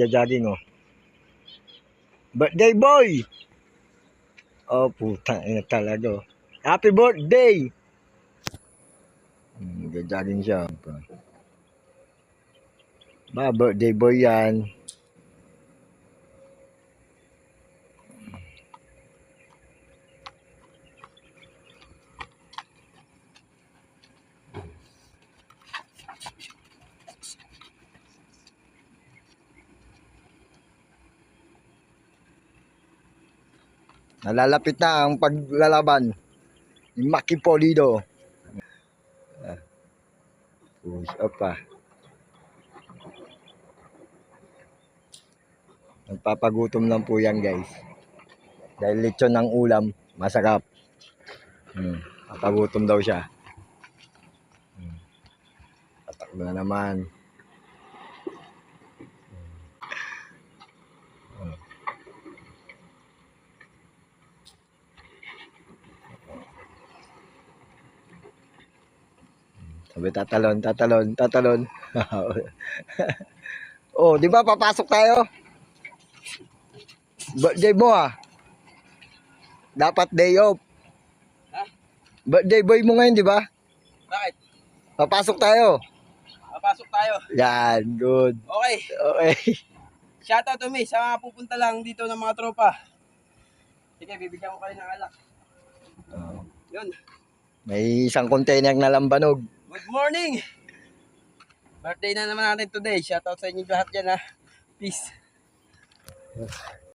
Jogging oh. Birthday boy! Oh, puta ina talaga oh. Happy birthday! Jogging siya. Ba, birthday boy yan. Nalalapit na ang paglalaban ni Maki Polido. Push up pa. Nagpapagutom lang po yan guys. Dahil lechon ng ulam, masarap. Papagutom daw siya. Tatakbo na naman. Sabi tatalon. Oh, di ba papasok tayo? Birthday mo ah. Dapat day off. Ha? Birthday boy mo ngayon, di ba? Bakit? Papasok tayo. Papasok tayo. Yan, good. Okay. Okay. Shoutout to me sa mga pupunta lang dito ng mga tropa. Sige, bibigyan ko kayo ng alak. Yun. May isang container na lambanog. Good morning! Birthday na naman natin today. Shoutout sa inyo lahat dyan ha. Peace.